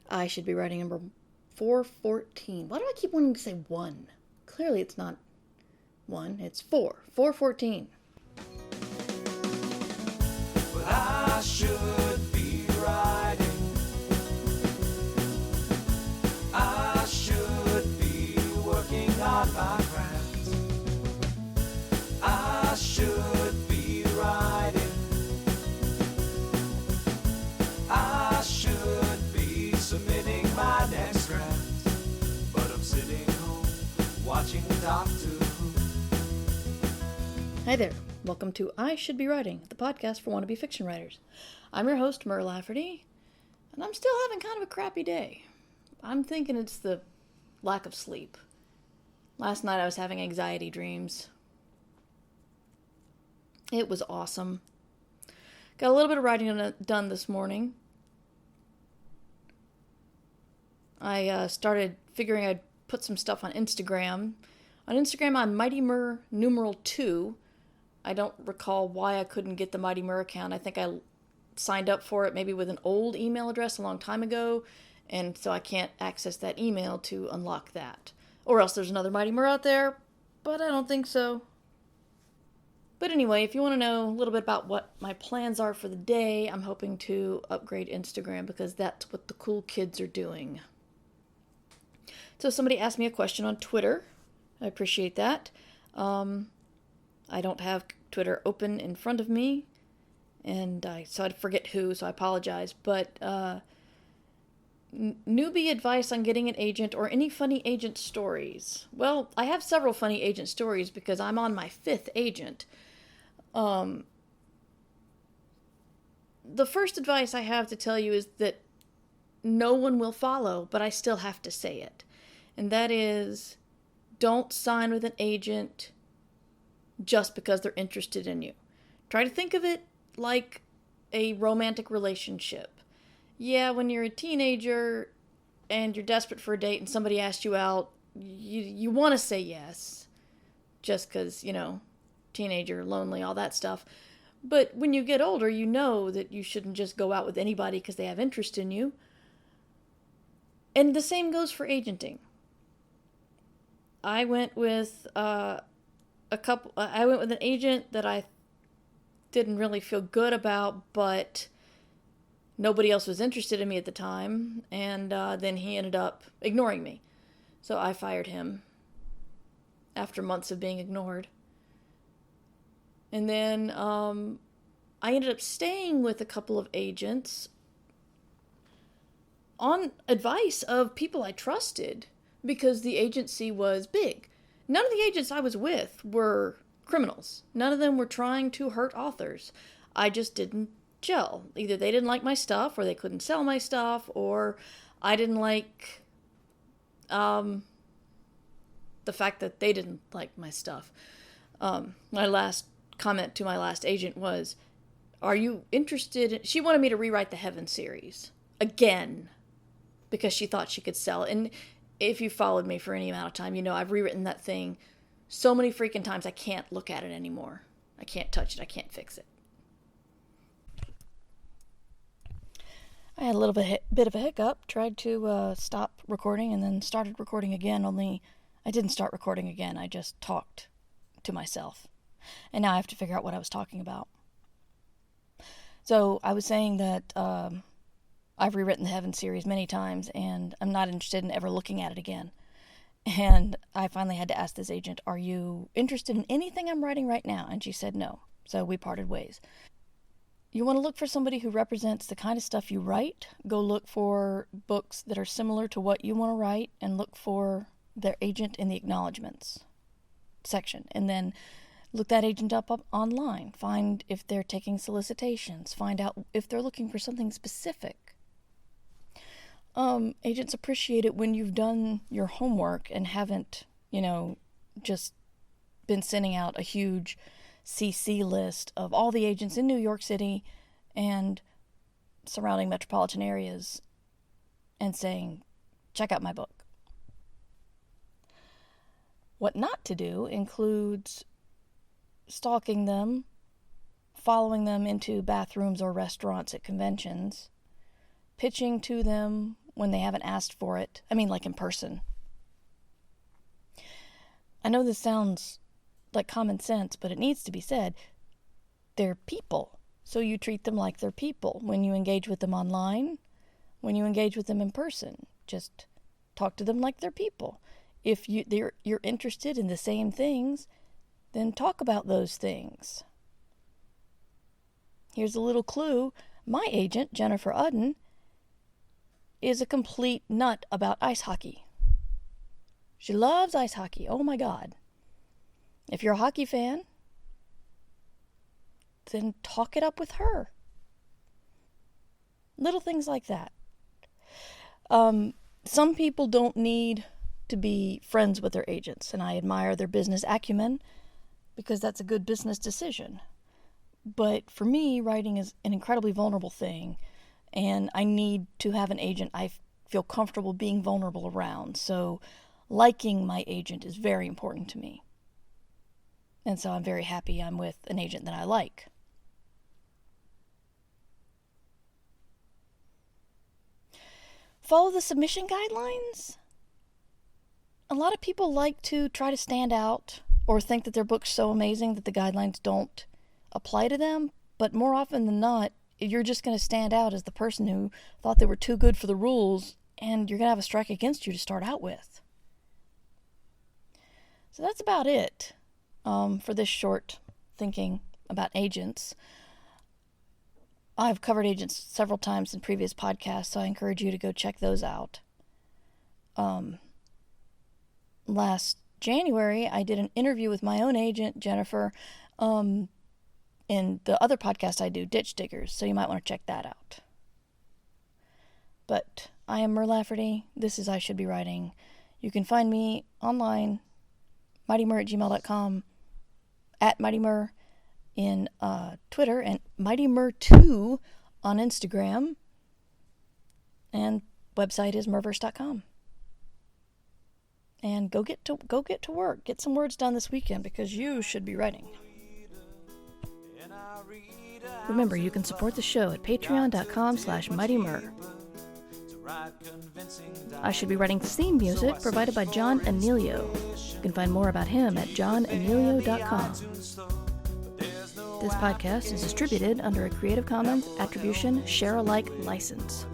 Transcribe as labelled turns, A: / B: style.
A: I should be writing number 414. Why do I keep wanting to say 1? Clearly it's not 1, it's 4. 414.
B: Well, I should be writing. I should be working on my craft. I should be writing. I should be submitting my next draft. But I'm sitting home watching Doctor Who.
A: Hi there. Welcome to I Should Be Writing, the podcast for wannabe fiction writers. I'm your host, Mur Lafferty, and I'm still having kind of a crappy day. I'm thinking it's the lack of sleep. Last night I was having anxiety dreams. It was awesome. Got a little bit of writing done this morning. I started figuring I'd put some stuff on Instagram. On Instagram, I'm Mighty Mur numeral 2. I don't recall why I couldn't get the Mighty Mur account. I think I signed up for it maybe with an old email address a long time ago, and so I can't access that email to unlock that. Or else there's another Mighty Mur out there, but I don't think so. But anyway, if you want to know a little bit about what my plans are for the day, I'm hoping to upgrade Instagram because that's what the cool kids are doing. So somebody asked me a question on Twitter. I appreciate that. I don't have Twitter open in front of me, and so I'd forget who, so I apologize. But newbie advice on getting an agent or any funny agent stories. Well, I have several funny agent stories because I'm on my 5th agent. The first advice I have to tell you is that no one will follow, but I still have to say it. And that is, don't sign with an agent just because they're interested in you. Try to think of it like a romantic relationship. Yeah, when you're a teenager and you're desperate for a date and somebody asks you out, you want to say yes. Just because, teenager, lonely, all that stuff. But when you get older, you know that you shouldn't just go out with anybody because they have interest in you. And the same goes for agenting. I went with an agent that I didn't really feel good about, but nobody else was interested in me at the time, and then he ended up ignoring me. So I fired him after months of being ignored. And then I ended up staying with a couple of agents on advice of people I trusted because the agency was big. None of the agents I was with were criminals. None of them were trying to hurt authors. I just didn't gel. Either they didn't like my stuff, or they couldn't sell my stuff, or I didn't like the fact that they didn't like my stuff. My last comment to my last agent was, are you interested? She wanted me to rewrite the Heaven series again because she thought she could sell it. And if you followed me for any amount of time, you know I've rewritten that thing so many freaking times I can't look at it anymore. I can't touch it. I can't fix it. I had a little bit of a hiccup, tried to stop recording and then started recording again, only I didn't start recording again. I just talked to myself. And now I have to figure out what I was talking about. So I was saying that I've rewritten the Heaven series many times, and I'm not interested in ever looking at it again. And I finally had to ask this agent, are you interested in anything I'm writing right now? And she said no. So we parted ways. You want to look for somebody who represents the kind of stuff you write. Go look for books that are similar to what you want to write, and look for their agent in the acknowledgments section. And then look that agent up online. Find if they're taking solicitations. Find out if they're looking for something specific. Agents appreciate it when you've done your homework and haven't, just been sending out a huge CC list of all the agents in New York City and surrounding metropolitan areas and saying, check out my book. What not to do includes stalking them, following them into bathrooms or restaurants at conventions, pitching to them when they haven't asked for it. I mean, like in person. I know this sounds like common sense, but it needs to be said. They're people, so you treat them like they're people. When you engage with them online, when you engage with them in person, just talk to them like they're people. If you're interested in the same things, then talk about those things. Here's a little clue. My agent, Jennifer Udden, is a complete nut about ice hockey. She loves ice hockey. Oh my God. If you're a hockey fan, then talk it up with her. Little things like that. Some people don't need to be friends with their agents, and I admire their business acumen because that's a good business decision. But for me, writing is an incredibly vulnerable thing, and I need to have an agent I feel comfortable being vulnerable around. So liking my agent is very important to me. And so I'm very happy I'm with an agent that I like. Follow the submission guidelines. A lot of people like to try to stand out or think that their book's so amazing that the guidelines don't apply to them, but more often than not, you're just going to stand out as the person who thought they were too good for the rules, and you're going to have a strike against you to start out with. So that's about it for this short thinking about agents. I've covered agents several times in previous podcasts, so I encourage you to go check those out. Last January, I did an interview with my own agent, Jennifer, in the other podcast I do, Ditch Diggers, so you might want to check that out. But I am Mur Lafferty. This is I Should Be Writing. You can find me online, mightymur@gmail.com, at mightymur in Twitter, and mightymur2 on Instagram, and website is murverse.com. And go get to work. Get some words done this weekend because you should be writing. Remember, you can support the show at patreon.com/mightymur. I Should Be Writing theme music provided by John Emilio. You can find more about him at johnemilio.com. This podcast is distributed under a Creative Commons Attribution Share-alike license.